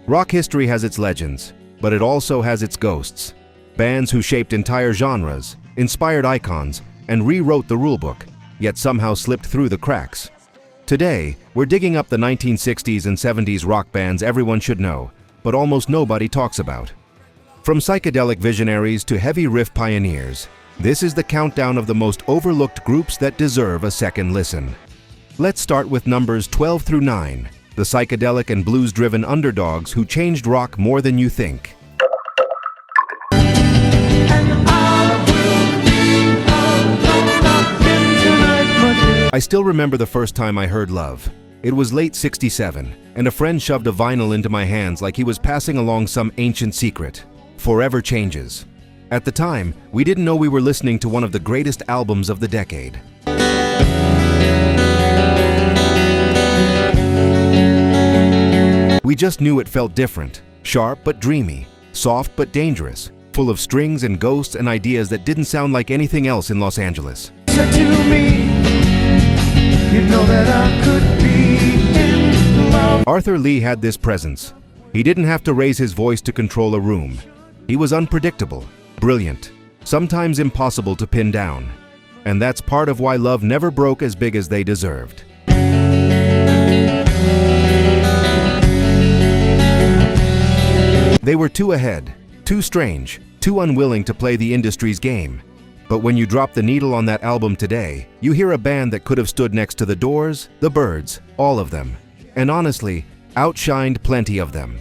Rock history has its legends, but it also has its ghosts. Bands who shaped entire genres, inspired icons, and rewrote the rulebook, yet somehow slipped through the cracks. Today, we're digging up the 1960s and 70s rock bands everyone should know, but almost nobody talks about. From psychedelic visionaries to heavy riff pioneers, this is the countdown of the most overlooked groups that deserve a second listen. Let's start with numbers 12 through 9, the psychedelic and blues-driven underdogs who changed rock more than you think. I still remember the first time I heard Love. It was late '67, and a friend shoved a vinyl into my hands like he was passing along some ancient secret. Forever Changes. At the time, we didn't know we were listening to one of the greatest albums of the decade. We just knew it felt different, sharp but dreamy, soft but dangerous, full of strings and ghosts and ideas that didn't sound like anything else in Los Angeles. Said to me, you know that I could be in love. Arthur Lee had this presence. He didn't have to raise his voice to control a room. He was unpredictable, brilliant, sometimes impossible to pin down. And that's part of why Love never broke as big as they deserved. They were too ahead, too strange, too unwilling to play the industry's game. But when you drop the needle on that album today, you hear a band that could have stood next to the Doors, the Byrds, all of them. And honestly, outshined plenty of them.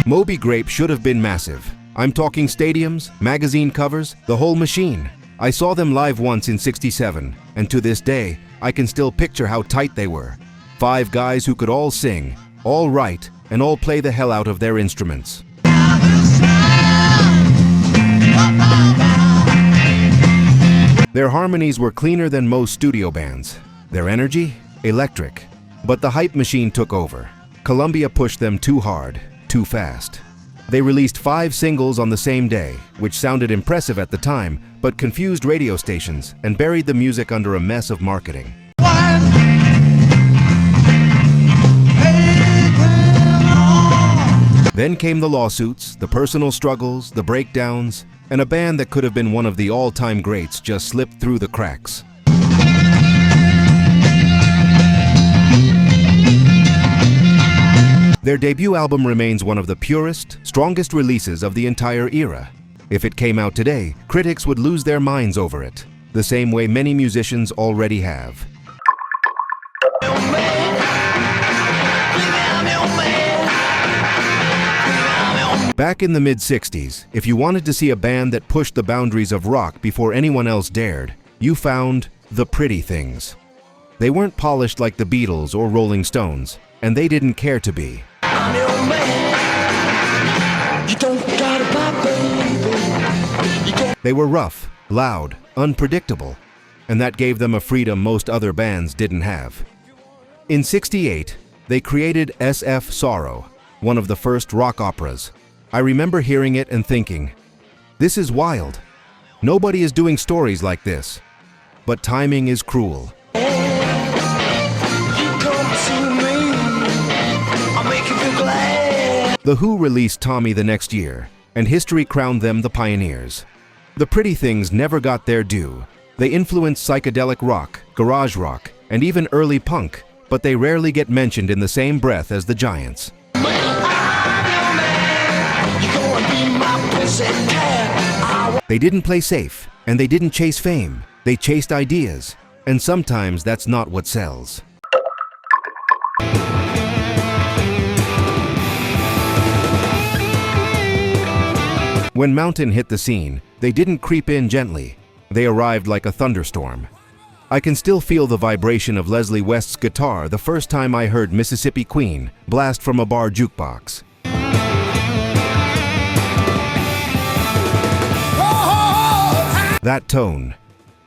Moby Grape should have been massive. I'm talking stadiums, magazine covers, the whole machine. I saw them live once in '67, and to this day, I can still picture how tight they were. 5 guys who could all sing, all write, and all play the hell out of their instruments. Their harmonies were cleaner than most studio bands. Their energy? Electric. But the hype machine took over. Columbia pushed them too hard, too fast. They released 5 singles on the same day, which sounded impressive at the time, but confused radio stations and buried the music under a mess of marketing. Then came the lawsuits, the personal struggles, the breakdowns, and a band that could have been one of the all-time greats just slipped through the cracks. Their debut album remains one of the purest, strongest releases of the entire era. If it came out today, critics would lose their minds over it, the same way many musicians already have. Back in the mid-'60s, if you wanted to see a band that pushed the boundaries of rock before anyone else dared, you found The Pretty Things. They weren't polished like the Beatles or Rolling Stones, and they didn't care to be. I'm your man. You don't gotta buy, baby. They were rough, loud, unpredictable, and that gave them a freedom most other bands didn't have. In '68, they created SF Sorrow, one of the first rock operas. I remember hearing it and thinking, this is wild. Nobody is doing stories like this. But timing is cruel. The Who released Tommy the next year, and history crowned them the pioneers. The Pretty Things never got their due. They influenced psychedelic rock, garage rock, and even early punk, but they rarely get mentioned in the same breath as the Giants. They didn't play safe, and they didn't chase fame. They chased ideas, and sometimes that's not what sells. When Mountain hit the scene, they didn't creep in gently. They arrived like a thunderstorm. I can still feel the vibration of Leslie West's guitar the first time I heard Mississippi Queen blast from a bar jukebox. That tone.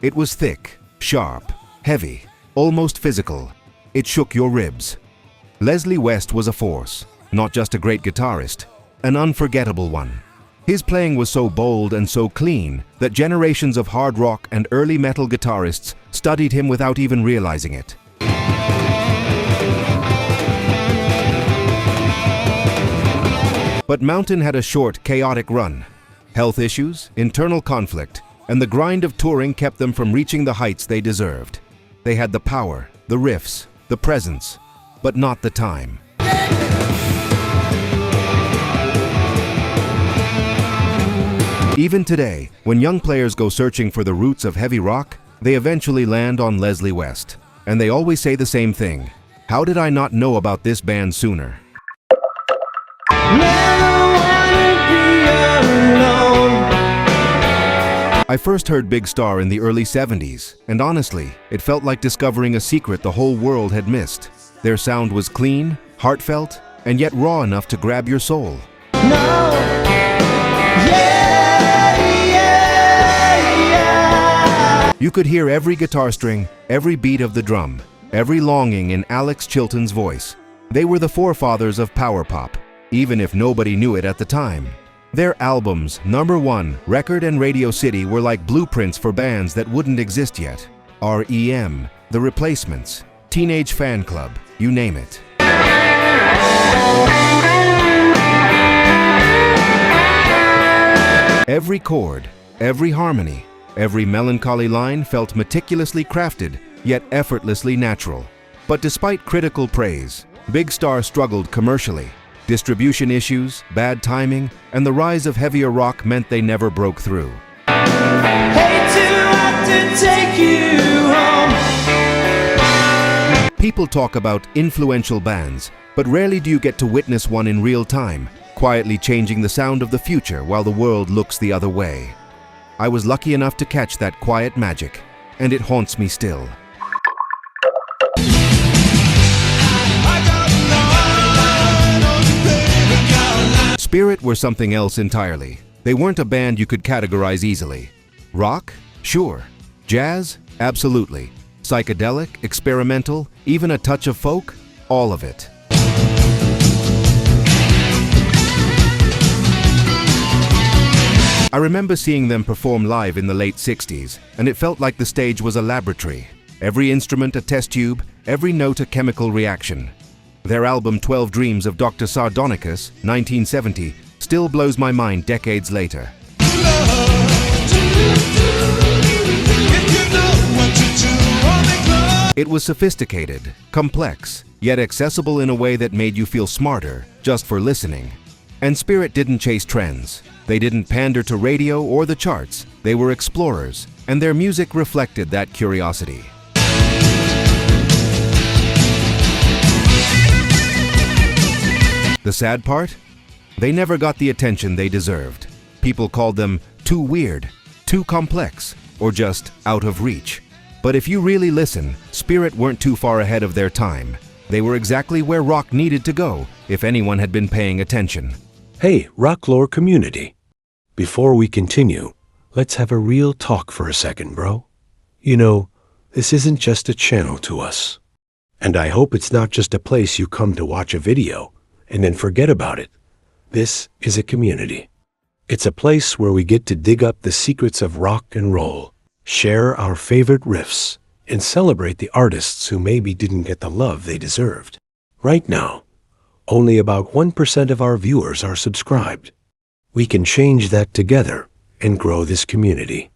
It was thick, sharp, heavy, almost physical. It shook your ribs. Leslie West was a force, not just a great guitarist, an unforgettable one. His playing was so bold and so clean that generations of hard rock and early metal guitarists studied him without even realizing it. But Mountain had a short, chaotic run. Health issues, internal conflict, and the grind of touring kept them from reaching the heights they deserved. They had the power, the riffs, the presence, but not the time. Even today, when young players go searching for the roots of heavy rock, they eventually land on Leslie West. And they always say the same thing: how did I not know about this band sooner? I first heard Big Star in the early 70s, and honestly, it felt like discovering a secret the whole world had missed. Their sound was clean, heartfelt, and yet raw enough to grab your soul. You could hear every guitar string, every beat of the drum, every longing in Alex Chilton's voice. They were the forefathers of power pop, even if nobody knew it at the time. Their albums, #1, Record and Radio City, were like blueprints for bands that wouldn't exist yet. R.E.M., The Replacements, Teenage Fan Club, you name it. Every chord, every harmony, every melancholy line felt meticulously crafted, yet effortlessly natural. But despite critical praise, Big Star struggled commercially. Distribution issues, bad timing, and the rise of heavier rock meant they never broke through. People talk about influential bands, but rarely do you get to witness one in real time, quietly changing the sound of the future while the world looks the other way. I was lucky enough to catch that quiet magic, and it haunts me still. Spirit were something else entirely. They weren't a band you could categorize easily. Rock? Sure. Jazz? Absolutely. Psychedelic, experimental, even a touch of folk? All of it. I remember seeing them perform live in the late 60s, and it felt like the stage was a laboratory. Every instrument a test tube, every note a chemical reaction. Their album 12 Dreams of Dr. Sardonicus, 1970, still blows my mind decades later. It was sophisticated, complex, yet accessible in a way that made you feel smarter just for listening. And Spirit didn't chase trends. They didn't pander to radio or the charts. They were explorers, and their music reflected that curiosity. The sad part? They never got the attention they deserved. People called them too weird, too complex, or just out of reach. But if you really listen, Spirit weren't too far ahead of their time. They were exactly where rock needed to go if anyone had been paying attention. Hey, Rocklore community. Before we continue, let's have a real talk for a second, bro. You know, this isn't just a channel to us. And I hope it's not just a place you come to watch a video and then forget about it. This is a community. It's a place where we get to dig up the secrets of rock and roll, share our favorite riffs, and celebrate the artists who maybe didn't get the love they deserved. Right now, only about 1% of our viewers are subscribed. We can change that together and grow this community.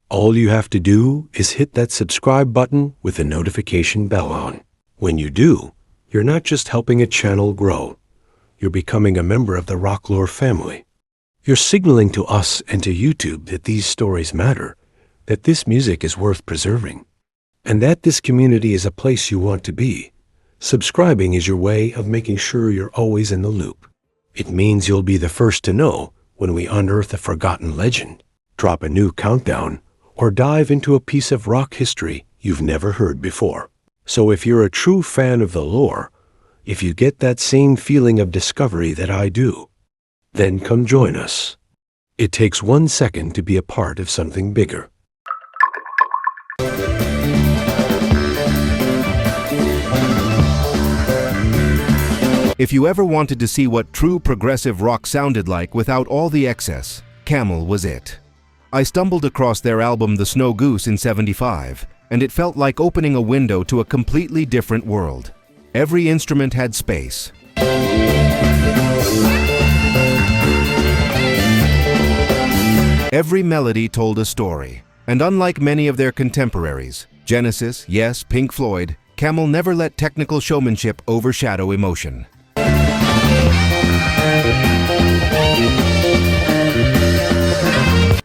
All you have to do is hit that subscribe button with the notification bell on. When you do, you're not just helping a channel grow. You're becoming a member of the Rocklore family. You're signaling to us and to YouTube that these stories matter, that this music is worth preserving, and that this community is a place you want to be. Subscribing is your way of making sure you're always in the loop. It means you'll be the first to know when we unearth a forgotten legend, drop a new countdown, or dive into a piece of rock history you've never heard before. So if you're a true fan of the lore, if you get that same feeling of discovery that I do, then come join us. It takes 1 second to be a part of something bigger. If you ever wanted to see what true progressive rock sounded like without all the excess, Camel was it. I stumbled across their album The Snow Goose in '75, and it felt like opening a window to a completely different world. Every instrument had space. Every melody told a story. And unlike many of their contemporaries, Genesis, Yes, Pink Floyd, Camel never let technical showmanship overshadow emotion.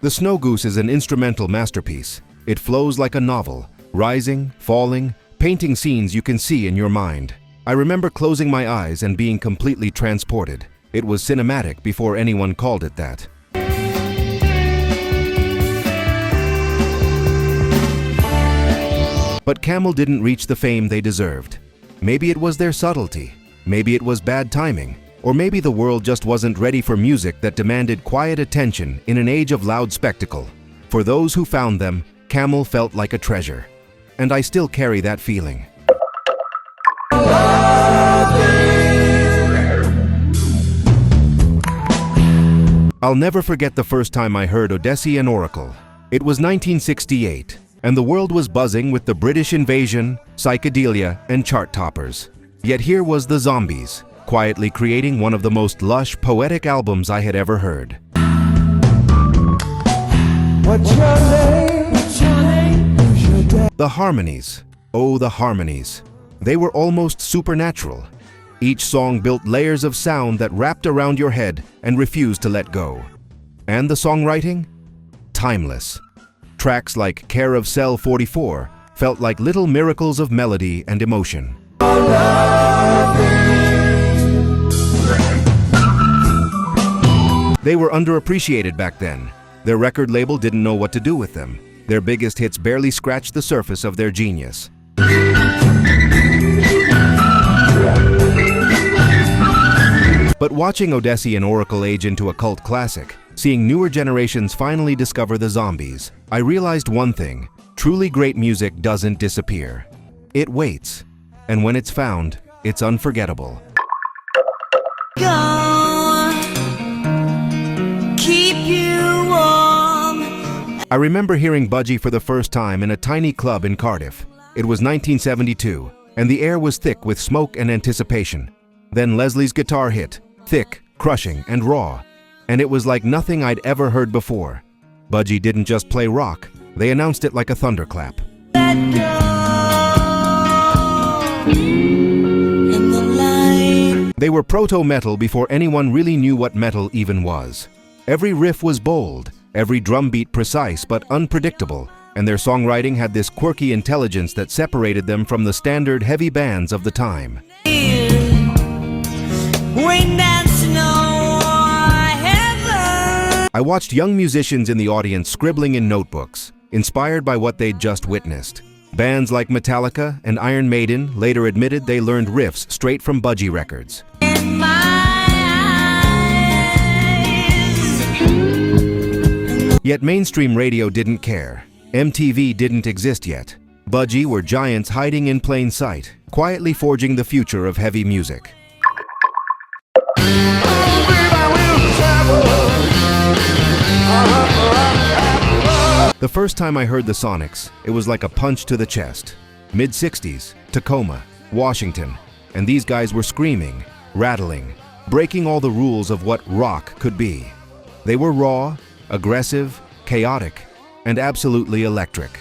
The Snow Goose is an instrumental masterpiece. It flows like a novel, rising, falling, painting scenes you can see in your mind. I remember closing my eyes and being completely transported. It was cinematic before anyone called it that. But Camel didn't reach the fame they deserved. Maybe it was their subtlety, maybe it was bad timing, or maybe the world just wasn't ready for music that demanded quiet attention in an age of loud spectacle. For those who found them, Camel felt like a treasure. And I still carry that feeling. I'll never forget the first time I heard Odessi and Oracle. It was 1968. And the world was buzzing with the British invasion, psychedelia, and chart toppers. Yet here was the Zombies, quietly creating one of the most lush, poetic albums I had ever heard. What's your name? What's your name? Who's your dad? The harmonies. Oh, the harmonies. They were almost supernatural. Each song built layers of sound that wrapped around your head and refused to let go. And the songwriting? Timeless. Tracks like Care of Cell 44 felt like little miracles of melody and emotion. They were underappreciated back then. Their record label didn't know what to do with them. Their biggest hits barely scratched the surface of their genius. But watching Odessi and Oracle age into a cult classic, seeing newer generations finally discover the Zombies, I realized one thing: truly great music doesn't disappear. It waits, and when it's found, it's unforgettable. Keep you warm. I remember hearing Budgie for the first time in a tiny club in Cardiff. It was 1972, and the air was thick with smoke and anticipation. Then Leslie's guitar hit, thick, crushing, and raw. And it was like nothing I'd ever heard before. Budgie didn't just play rock, they announced it like a thunderclap. They were proto-metal before anyone really knew what metal even was. Every riff was bold, every drum beat precise but unpredictable, and their songwriting had this quirky intelligence that separated them from the standard heavy bands of the time. I watched young musicians in the audience scribbling in notebooks, inspired by what they'd just witnessed. Bands like Metallica and Iron Maiden later admitted they learned riffs straight from Budgie records. Yet mainstream radio didn't care. MTV didn't exist yet. Budgie were giants hiding in plain sight, quietly forging the future of heavy music. The first time I heard the Sonics, it was like a punch to the chest. Mid-60s, Tacoma, Washington, and these guys were screaming, rattling, breaking all the rules of what rock could be. They were raw, aggressive, chaotic, and absolutely electric.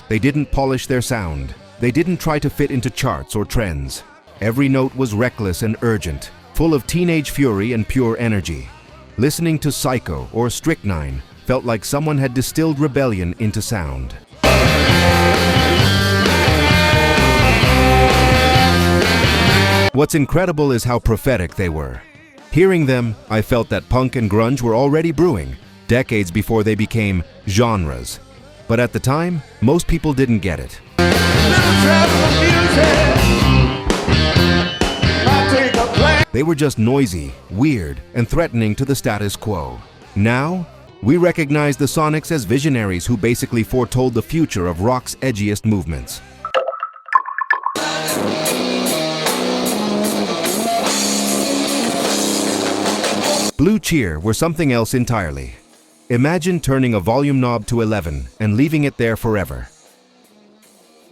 They didn't polish their sound. They didn't try to fit into charts or trends. Every note was reckless and urgent, full of teenage fury and pure energy. Listening to Psycho or Strychnine felt like someone had distilled rebellion into sound. What's incredible is how prophetic they were. Hearing them, I felt that punk and grunge were already brewing, decades before they became genres. But at the time, most people didn't get it. They were just noisy, weird, and threatening to the status quo. Now, We recognize the Sonics as visionaries who basically foretold the future of rock's edgiest movements. Blue Cheer were something else entirely. Imagine turning a volume knob to 11 and leaving it there forever.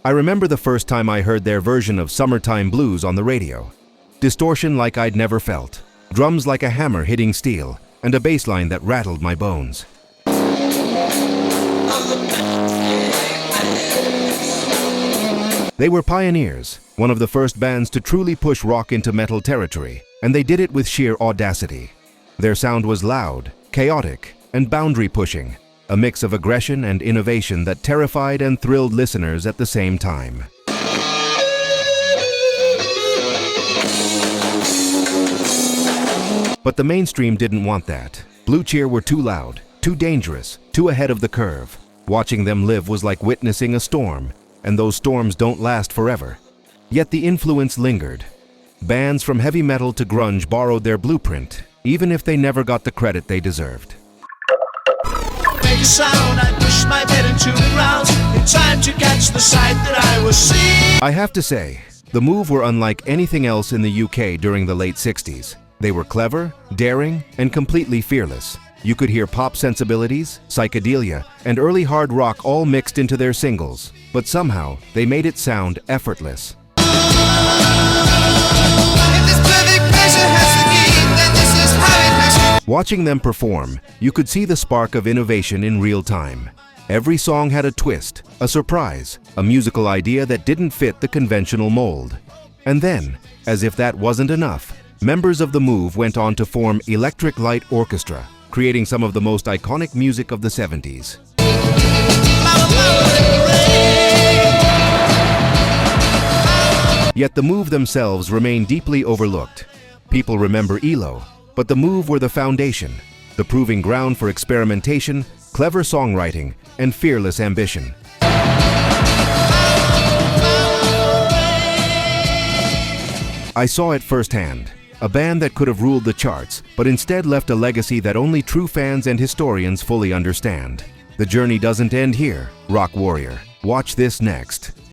I remember the first time I heard their version of Summertime Blues on the radio. Distortion like I'd never felt, drums like a hammer hitting steel, and a bass line that rattled my bones. They were pioneers, one of the first bands to truly push rock into metal territory, and they did it with sheer audacity. Their sound was loud, chaotic, and boundary-pushing, a mix of aggression and innovation that terrified and thrilled listeners at the same time. But the mainstream didn't want that. Blue Cheer were too loud, too dangerous, too ahead of the curve. Watching them live was like witnessing a storm, and those storms don't last forever. Yet the influence lingered. Bands from heavy metal to grunge borrowed their blueprint, even if they never got the credit they deserved. Make a sound, I push my bed into the ground in time to catch the sight that I was seeing. I have to say, the Move were unlike anything else in the UK during the late 60s. They were clever, daring, and completely fearless. You could hear pop sensibilities, psychedelia, and early hard rock all mixed into their singles, but somehow they made it sound effortless. Watching them perform, you could see the spark of innovation in real time. Every song had a twist, a surprise, a musical idea that didn't fit the conventional mold. And then, as if that wasn't enough, members of the Move went on to form Electric Light Orchestra, creating some of the most iconic music of the 70s. Yet the Move themselves remain deeply overlooked. People remember ELO, but the Move were the foundation, the proving ground for experimentation, clever songwriting, and fearless ambition. I saw it firsthand, a band that could have ruled the charts, but instead left a legacy that only true fans and historians fully understand. The journey doesn't end here, rock warrior. Watch this next.